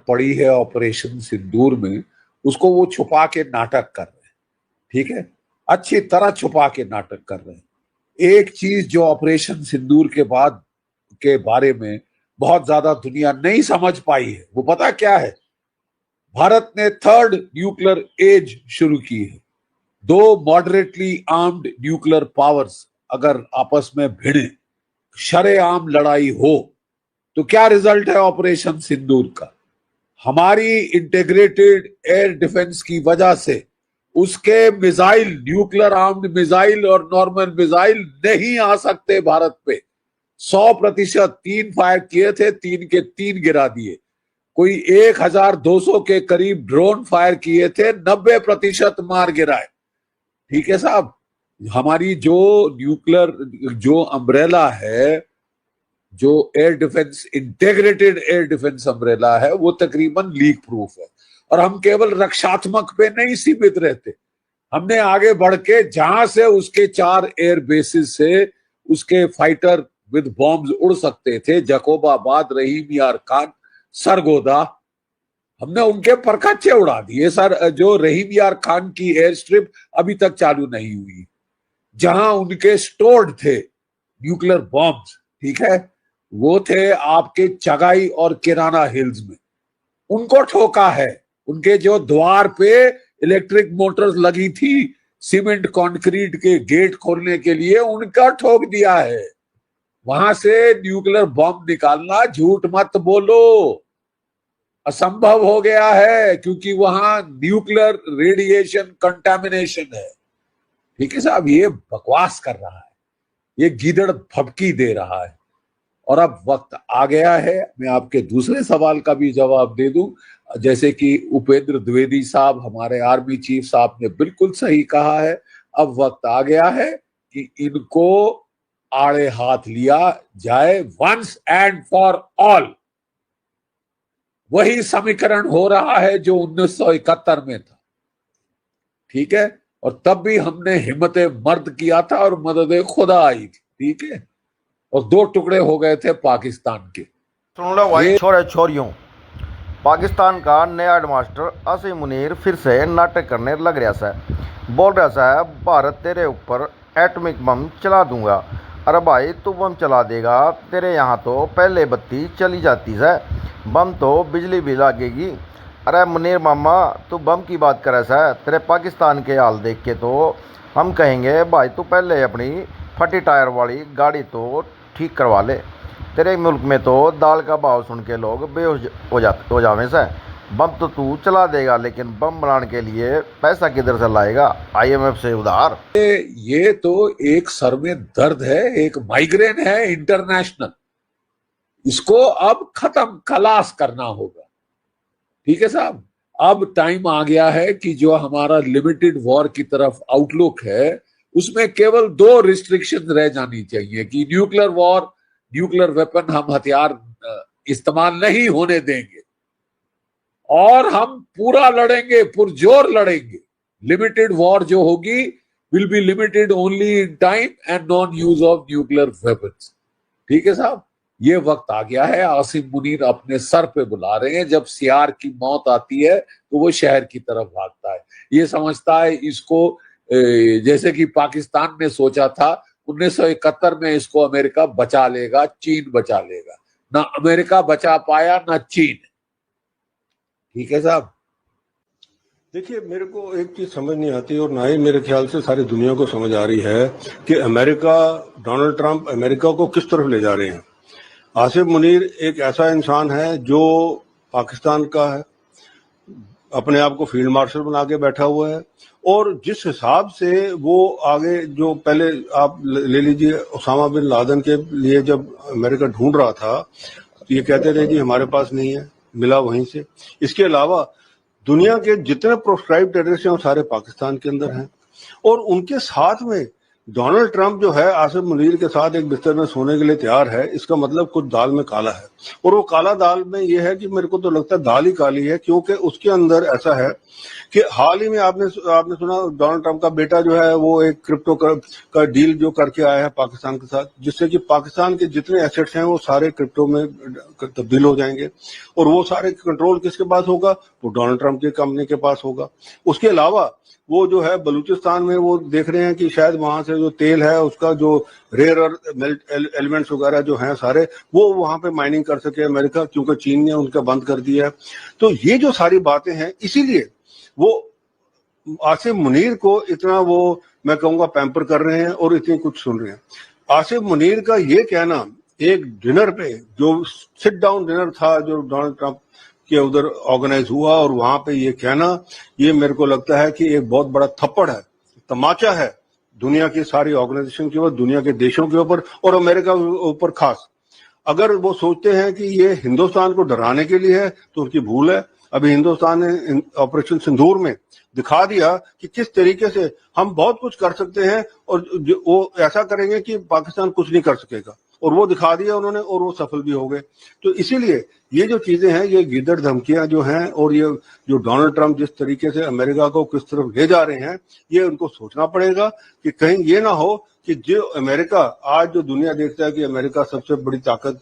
पड़ी है ऑपरेशन सिंदूर में, उसको वो छुपा के नाटक कर रहे हैं। ठीक है, अच्छी तरह छुपा के नाटक कर रहे हैं। एक चीज जो ऑपरेशन सिंदूर के बाद के बारे में बहुत ज्यादा दुनिया नहीं समझ पाई है, वो पता क्या है? भारत ने थर्ड न्यूक्लियर एज शुरू की है। दो मॉडरेटली आर्म्ड न्यूक्लियर पावर्स अगर आपस में भिड़े, शरेआम लड़ाई हो, तो क्या रिजल्ट है ऑपरेशन सिंदूर का? हमारी इंटीग्रेटेड एयर डिफेंस की वजह से उसके मिसाइल, न्यूक्लियर आर्म्ड मिसाइल और नॉर्मल मिसाइल नहीं आ सकते भारत पे। 100%, 3 फायर किए थे, 3 के 3 गिरा दिए। कोई 1200 के करीब ड्रोन फायर किए थे, 90% मार गिराए। ठीक है साहब, हमारी जो न्यूक्लियर जो अम्ब्रेला है, जो air defence, integrated air defence umbrella है, वो तकरीबन लीक प्रूफ है। और हम केवल रक्षात्मक पे नहीं सीमित रहते, हमने आगे बढ़ के जहां से उसके 4 एयर बेसिस से उसके फाइटर विद बॉम्ब्स उड़ सकते थे, जकोबाबाद, रहीम यार खान, सरगोदा, हमने उनके परखच्चे उड़ा दिए सर। जो रहीम यार खान की एयर स्ट्रिप अभी तक चालू नहीं हुई, जहां उनके स्टोर्ड थे न्यूक्लियर बॉम्ब्स, ठीक है, वो थे आपके चगाई और किराना हिल्स में, उनको ठोका है। उनके जो द्वार पे इलेक्ट्रिक मोटर्स लगी थी सीमेंट कंक्रीट के गेट खोलने के लिए, उनका ठोक दिया है। वहां से न्यूक्लियर बॉम्ब निकालना, झूठ मत बोलो, असंभव हो गया है, क्योंकि वहां न्यूक्लियर रेडिएशन कंटामिनेशन है। ठीक है साहब, ये बकवास कर रहा है, ये गीदड़ फबकी दे रहा है। और अब वक्त आ गया है, मैं आपके दूसरे सवाल का भी जवाब दे दूं। जैसे कि उपेंद्र द्विवेदी साहब, हमारे आर्मी चीफ साहब ने बिल्कुल सही कहा है, अब वक्त आ गया है कि इनको आड़े हाथ लिया जाए, वंस एंड फॉर ऑल। वही समीकरण हो रहा है जो 1971 में था। ठीक है, और तब भी हमने हिम्मत मर्द किया था और मदद खुदा आई थी। ठीक है, और 2 टुकड़े हो गए थे पाकिस्तान के। सुन लो भाई छोरे छोरियों, पाकिस्तान का नया हेडमास्टर आसिम मुनीर फिर से नाटक करने लग रहा है। बोल रहा है भारत तेरे ऊपर एटॉमिक बम चला दूंगा। अरे भाई तू बम चला देगा, तेरे यहाँ तो पहले बत्ती चली जाती है, बम तो बिजली भी लगेगी। अरे मुनीर मामा तू बम की बात करे है, तेरे पाकिस्तान के हाल देख के तो हम कहेंगे भाई तू पहले अपनी फटी टायर वाली गाड़ी तो ठीक करवा ले। तेरे मुल्क में तो दाल का भाव सुन के लोग बेहोश हो जावे से। बम तो तू चला देगा, लेकिन बम बनाने के लिए पैसा किधर से लाएगा? IMF से उधार? ये तो एक सर में दर्द है, एक माइग्रेन है इंटरनेशनल, इसको अब खत्म खलास करना होगा। ठीक है साहब, अब टाइम आ गया है कि जो हमारा लिमिटेड वॉर की तरफ आउटलुक है, उसमें केवल 2 रिस्ट्रिक्शन रह जानी चाहिए कि न्यूक्लियर वॉर, न्यूक्लियर वेपन, हम हथियार इस्तेमाल नहीं होने देंगे और हम पूरा लड़ेंगे, पुरजोर लड़ेंगे। लिमिटेड वॉर जो होगी will be limited only in time and non use of nuclear weapons. ठीक है साहब, ये वक्त आ गया है। आसिम मुनीर अपने सर पे बुला रहे हैं। जब सियार की मौत आती है तो वो शहर की तरफ भागता है। ये समझता है इसको, जैसे कि पाकिस्तान ने सोचा था 1971 में इसको अमेरिका बचा लेगा, चीन बचा लेगा। ना अमेरिका बचा पाया, ना चीन। ठीक है साहब, देखिए मेरे को एक चीज समझ नहीं आती, और ना ही मेरे ख्याल से सारी दुनिया को समझ आ रही है कि अमेरिका, डोनाल्ड ट्रंप अमेरिका को किस तरफ ले जा रहे हैं। आसिम मुनीर एक ऐसा इंसान है जो पाकिस्तान का है, अपने आप को फील्ड मार्शल बना के बैठा हुआ है, और जिस हिसाब से वो आगे, जो पहले आप ले लीजिए उसामा बिन लादेन के लिए जब अमेरिका ढूंढ रहा था तो ये कहते थे जी हमारे पास नहीं है, मिला वहीं से। इसके अलावा दुनिया के जितने प्रोस्क्राइब टेररिस्ट हैं वो सारे पाकिस्तान के अंदर हैं, और उनके साथ में डोनाल्ड ट्रंप जो है आसिम मुनीर के साथ एक बिस्तर में सोने के लिए तैयार है। इसका मतलब कुछ दाल में काला है। और वो काला दाल में ये है कि मेरे को तो लगता है दाल ही काली है, क्योंकि उसके अंदर ऐसा है कि हाल ही में आपने सुना डोनाल्ड ट्रंप का बेटा जो है वो एक क्रिप्टो का डील जो करके आया है पाकिस्तान के साथ, जिससे कि पाकिस्तान के जितने एसेट्स हैं वो सारे क्रिप्टो में तब्दील हो जाएंगे और वो सारे कंट्रोल किसके पास होगा? वो डोनाल्ड ट्रंप की कंपनी के पास होगा। उसके अलावा वो जो है बलूचिस्तान में वो देख रहे हैं कि शायद वहां से जो तेल है उसका जो रेयर एलिमेंट्स वगैरह जो हैं सारे वो वहां पे माइनिंग कर सके अमेरिका, क्योंकि चीन ने उनका बंद कर दिया है। तो ये जो सारी बातें हैं, इसीलिए वो आसिफ मुनीर को इतना वो मैं कहूंगा पैम्पर कर रहे हैं और इतनी कुछ सुन रहे हैं। आसिफ मुनीर का ये कहना एक डिनर पे जो सिट डाउन डिनर था जो डोनाल्ड ट्रंप के उधर ऑर्गेनाइज हुआ, और वहां पे ये कहना, ये मेरे को लगता है कि एक बहुत बड़ा थप्पड़ है, तमाचा है दुनिया की सारी ऑर्गेनाइजेशन के ऊपर, दुनिया के देशों के ऊपर और अमेरिका के ऊपर खास। अगर वो सोचते हैं कि ये हिंदुस्तान को डराने के लिए है तो उनकी भूल है। अभी हिंदुस्तान ने ऑपरेशन सिंदूर में दिखा दिया कि किस तरीके से हम बहुत कुछ कर सकते हैं और वो ऐसा करेंगे कि पाकिस्तान कुछ नहीं कर सकेगा, और वो दिखा दिया उन्होंने और वो सफल भी हो गए। तो इसीलिए ये जो चीजें हैं, ये गिदड़ धमकियां जो हैं और ये जो डोनाल्ड ट्रंप जिस तरीके से अमेरिका को किस तरफ ले जा रहे हैं, ये उनको सोचना पड़ेगा कि कहीं ये ना हो कि जो अमेरिका आज जो दुनिया देखता है कि अमेरिका सबसे बड़ी ताकत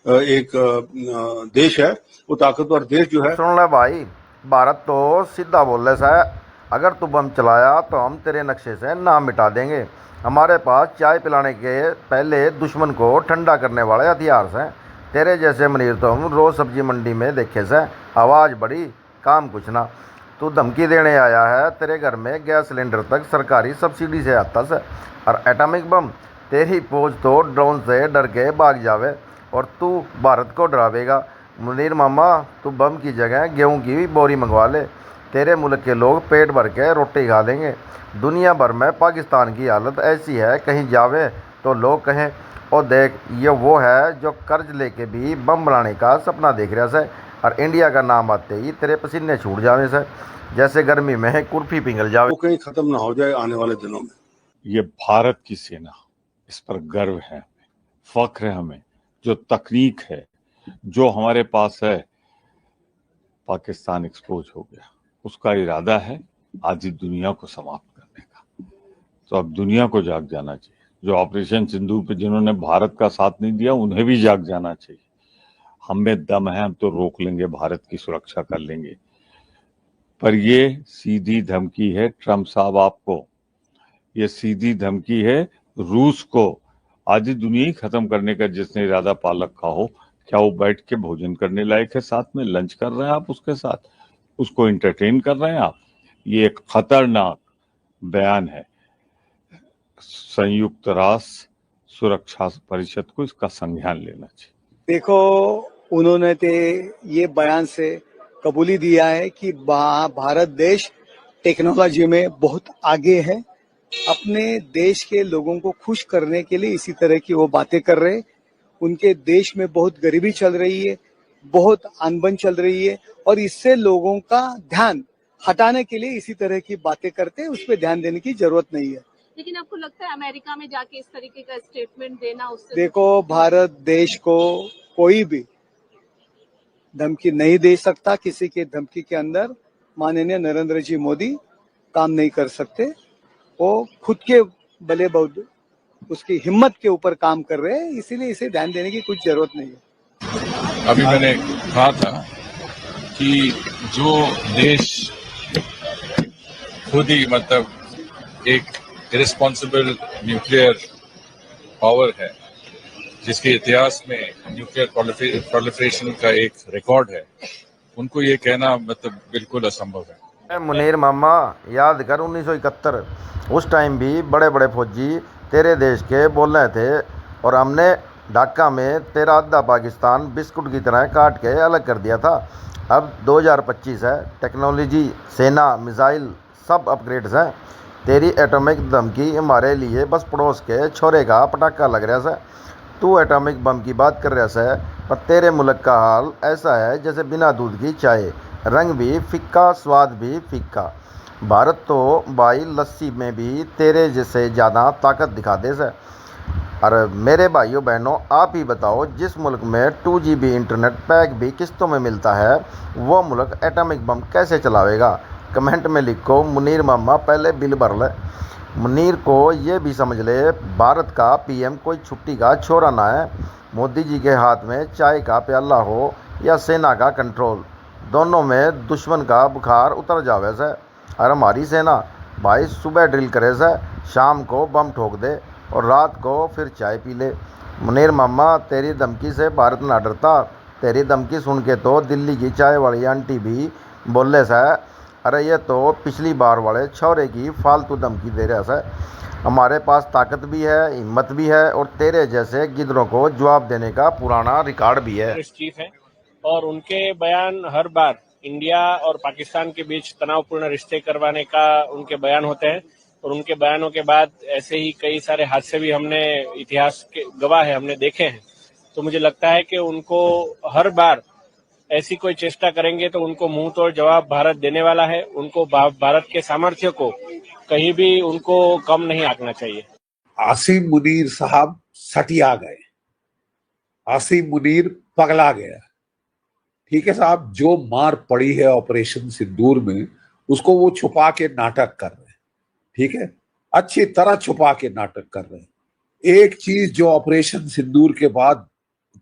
एक देश है, वो ताकतवर देश जो है। सुन ले भाई, भारत तो सीधा बोल रहा है, अगर तू बम चलाया तो हम तेरे नक्शे से नाम मिटा देंगे। हमारे पास चाय पिलाने के पहले दुश्मन को ठंडा करने वाले हथियार हैं। तेरे जैसे मुनीर तो हम रोज़ सब्जी मंडी में देखे से, आवाज़ बड़ी काम कुछ ना। तू धमकी देने आया है, तेरे घर में गैस सिलेंडर तक सरकारी सब्सिडी से आता से, और एटॉमिक बम तेरी फौज तो ड्रोन से डर के भाग जावे और तू भारत को डरावेगा। मुनीर मामा, तू बम की जगह गेहूं की बोरी मंगवा ले, तेरे मुल्क के लोग पेट भर के रोटी खा लेंगे। दुनिया भर में पाकिस्तान की हालत ऐसी है, कहीं जावे तो लोग कहें और देख, ये वो है जो कर्ज लेके भी बम बनाने का सपना देख रहा है, और इंडिया का नाम आते ही तेरे पसीने छूट जावे से, जैसे गर्मी में कुल्फी पिघल जावे। वो कहीं खत्म ना हो जाए आने वाले दिनों में। ये भारत की सेना, इस पर गर्व है, फख्र है हमें। जो तकनीक है जो हमारे पास है, पाकिस्तान एक्सपोज हो गया, उसका इरादा है आज ही दुनिया को समाप्त करने का। तो अब दुनिया को जाग जाना चाहिए। जो ऑपरेशन सिंदूर पे जिन्होंने भारत का साथ नहीं दिया, उन्हें भी जाग जाना चाहिए। हम में दम है, हम तो रोक लेंगे, भारत की सुरक्षा कर लेंगे। पर ये सीधी धमकी है ट्रंप साहब आपको, ये सीधी धमकी है रूस को। आज ही दुनिया ही खत्म करने का जिसने इरादा पाल रखा हो, क्या वो बैठ के भोजन करने लायक है? साथ में लंच कर रहे हैं आप उसके साथ, उसको एंटरटेन कर रहे हैं आप। ये एक खतरनाक बयान है। संयुक्त राष्ट्र सुरक्षा परिषद को इसका संज्ञान लेना चाहिए। देखो, उन्होंने तो ये बयान से कबूली दिया है कि भारत देश टेक्नोलॉजी में बहुत आगे है। अपने देश के लोगों को खुश करने के लिए इसी तरह की वो बातें कर रहे हैं। उनके देश में बहुत गरीबी चल रही है, बहुत अनबन चल रही है, और इससे लोगों का ध्यान हटाने के लिए इसी तरह की बातें करते हैं। उस पर ध्यान देने की जरूरत नहीं है। लेकिन आपको लगता है अमेरिका में जाके इस तरीके का स्टेटमेंट देना, उससे देखो, भारत देश को कोई भी धमकी नहीं दे सकता। किसी के धमकी के अंदर माननीय नरेंद्र जी मोदी काम नहीं कर सकते। वो खुद के बले बहुत उसकी हिम्मत के ऊपर काम कर रहे हैं, इसीलिए इसे ध्यान देने की कुछ जरूरत नहीं है। अभी मैंने कहा था कि जो देश खुद ही मतलब एक इरेस्पॉन्सिबल न्यूक्लियर पावर है, जिसके इतिहास में न्यूक्लियर प्रोलिफरेशन का एक रिकॉर्ड है, उनको ये कहना मतलब बिल्कुल असंभव है। मुनीर मामा, याद कर 1971, उस टाइम भी बड़े बड़े फौजी तेरे देश के बोल रहे थे, और हमने ढाका में तेरा आधा पाकिस्तान बिस्कुट की तरह काट के अलग कर दिया था। अब 2025 है, टेक्नोलॉजी, सेना, मिसाइल सब अपग्रेड्स हैं। तेरी एटॉमिक धमकी हमारे लिए बस पड़ोस के छोरे का पटाखा लग रहा है। तू एटॉमिक बम की बात कर रहा है, पर तेरे मुल्क का हाल ऐसा है जैसे बिना दूध की चाय, रंग भी फिक्का, स्वाद भी फिक्का। भारत तो भाई लस्सी में भी तेरे जैसे ज़्यादा ताकत दिखा दे से। और मेरे भाइयों बहनों, आप ही बताओ, जिस मुल्क में 2 GB इंटरनेट पैक भी किस्तों में मिलता है, वो मुल्क एटॉमिक बम कैसे चलावेगा? कमेंट में लिखो मुनीर मामा पहले बिल भर ले। मुनीर को ये भी समझ ले, भारत का पीएम कोई छुट्टी का छोरा ना है। मोदी जी के हाथ में चाय का प्याला हो या सेना का कंट्रोल, दोनों में दुश्मन का बुखार उतर जावे से। और हमारी सेना भाई सुबह ड्रिल करे से, शाम को बम ठोक दे और रात को फिर चाय पी ले। मुनीर मामा, तेरी धमकी से भारत ना डरता। तेरी धमकी सुन के तो दिल्ली की चाय वाली आंटी भी बोले से, अरे ये तो पिछली बार वाले छौरे की फालतू धमकी दे रहा है। हमारे पास ताकत भी है, हिम्मत भी है और तेरे जैसे गिदरों को जवाब देने का पुराना रिकॉर्ड भी है। चीफ है और उनके बयान हर बार इंडिया और पाकिस्तान के बीच तनावपूर्ण रिश्ते करवाने का उनके बयान होते हैं और उनके बयानों के बाद ऐसे ही कई सारे हादसे भी हमने इतिहास के गवाह है, हमने देखे हैं। तो मुझे लगता है कि उनको हर बार ऐसी कोई चेष्टा करेंगे तो उनको मुंह तोड़ जवाब भारत देने वाला है। उनको भारत के सामर्थ्य को कहीं भी उनको कम नहीं आंकना चाहिए। आसिम मुनीर साहब सटिया गए, आसिम मुनीर पगला गया। ठीक है साहब, जो मार पड़ी है ऑपरेशन सिंदूर में, उसको वो छुपा के नाटक कर रहे हैं। ठीक है, अच्छी तरह छुपा के नाटक कर रहे हैं। एक चीज जो ऑपरेशन सिंदूर के बाद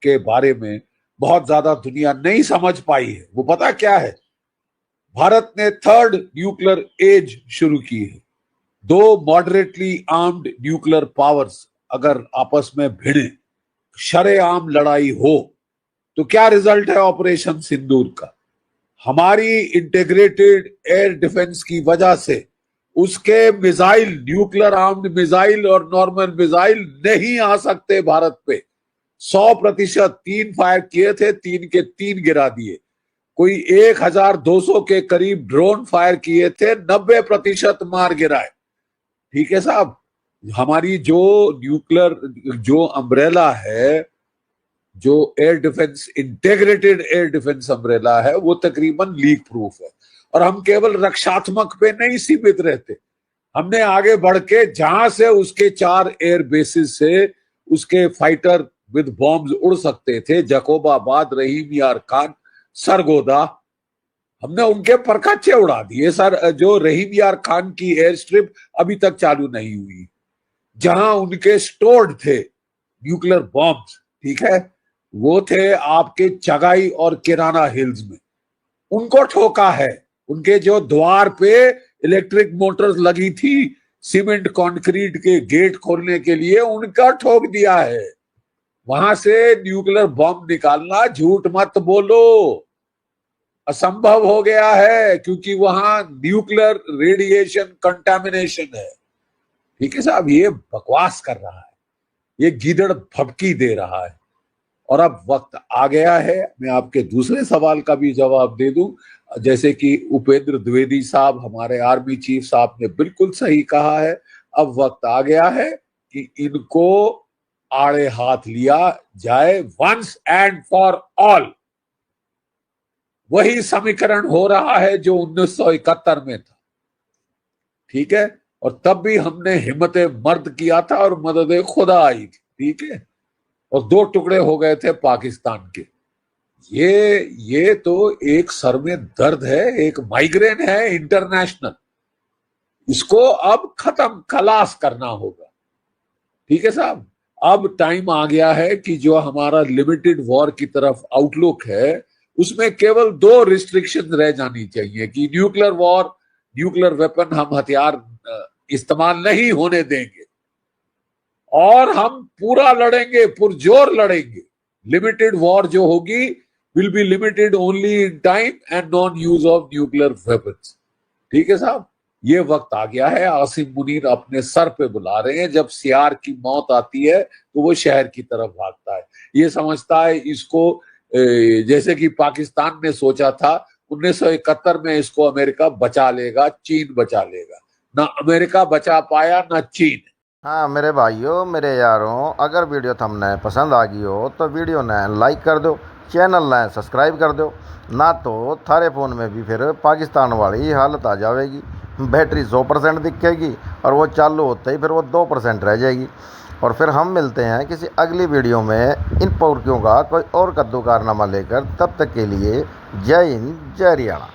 के बारे में बहुत ज्यादा दुनिया नहीं समझ पाई है, वो पता क्या है? भारत ने 3rd न्यूक्लियर एज शुरू की है। 2 मॉडरेटली आर्म्ड न्यूक्लियर पावर्स अगर आपस में भिड़े, शरेआम लड़ाई हो, तो क्या रिजल्ट है ऑपरेशन सिंदूर का? हमारी इंटीग्रेटेड एयर डिफेंस की वजह से उसके मिसाइल, न्यूक्लियर आर्म्ड मिसाइल और नॉर्मल मिसाइल नहीं आ सकते भारत पे। 100%। 3 फायर किए थे, 3 के 3 गिरा दिए। कोई 1200 के करीब ड्रोन फायर किए थे, 90% मार गिराए। ठीक है साहब, हमारी जो न्यूक्लियर जो अम्ब्रेला है, जो air defence, integrated air defence umbrella है, वो तकरीबन लीक प्रूफ है। और हम केवल रक्षात्मक पे नहीं सीमित रहते, हमने आगे बढ़ के जहां से उसके 4 एयर बेसिस से उसके फाइटर विद बॉम्ब्स उड़ सकते थे, जकोबाबाद, रहीम यार खान, सरगोदा, हमने उनके परखच्चे उड़ा दिए सर। जो रहीम यार खान की एयर स्ट्रिप अभी तक चालू नहीं हुई, जहां उनके स्टोर्ड थे न्यूक्लियर बॉम्ब्स, ठीक है, वो थे आपके चगाई और किराना हिल्स में, उनको ठोका है। उनके जो द्वार पे इलेक्ट्रिक मोटर्स लगी थी सीमेंट कंक्रीट के गेट खोलने के लिए, उनका ठोक दिया है। वहां से न्यूक्लियर बॉम्ब निकालना, झूठ मत बोलो, असंभव हो गया है, क्योंकि वहां न्यूक्लियर रेडिएशन कंटामिनेशन है। ठीक है साहब, ये बकवास कर रहा है, ये गीदड़ फबकी दे रहा है। और अब वक्त आ गया है, मैं आपके दूसरे सवाल का भी जवाब दे दूं। जैसे कि उपेंद्र द्विवेदी साहब, हमारे आर्मी चीफ साहब ने बिल्कुल सही कहा है, अब वक्त आ गया है कि इनको आड़े हाथ लिया जाए, वंस एंड फॉर ऑल। वही समीकरण हो रहा है जो 1971 में था। ठीक है, और तब भी हमने हिम्मत मर्द किया था और मदद खुदा आई थी। ठीक है, और 2 टुकड़े हो गए थे पाकिस्तान के। ये तो एक सर में दर्द है, एक माइग्रेन है इंटरनेशनल, इसको अब खत्म खलास करना होगा। ठीक है साहब, अब टाइम आ गया है कि जो हमारा लिमिटेड वॉर की तरफ आउटलुक है, उसमें केवल 2 रिस्ट्रिक्शन रह जानी चाहिए कि न्यूक्लियर वॉर, न्यूक्लियर वेपन, हम हथियार इस्तेमाल नहीं होने देंगे और हम पूरा लड़ेंगे, पुरजोर लड़ेंगे। लिमिटेड वॉर जो होगी will be limited only in time and non use of nuclear weapons. ठीक है साहब, ये वक्त आ गया है। आसिम मुनीर अपने सर पे बुला रहे हैं। जब सियार की मौत आती है तो वो शहर की तरफ भागता है। ये समझता है इसको, जैसे कि पाकिस्तान ने सोचा था 1971 में इसको अमेरिका बचा लेगा, चीन बचा लेगा। ना अमेरिका बचा पाया, ना चीन। हाँ मेरे भाइयों, मेरे यारों, अगर वीडियो थमने पसंद आ गई हो तो वीडियो ने लाइक कर दो, चैनल ने सब्सक्राइब कर दो, ना तो थारे फ़ोन में भी फिर पाकिस्तान वाली हालत आ जाएगी। बैटरी 100% दिखेगी और वो चालू होते ही फिर वो 2% रह जाएगी। और फिर हम मिलते हैं किसी अगली वीडियो में इन पौरखियों का कोई और कद्दू कारनामा लेकर। तब तक के लिए जय हिंद, जय हरियाणा।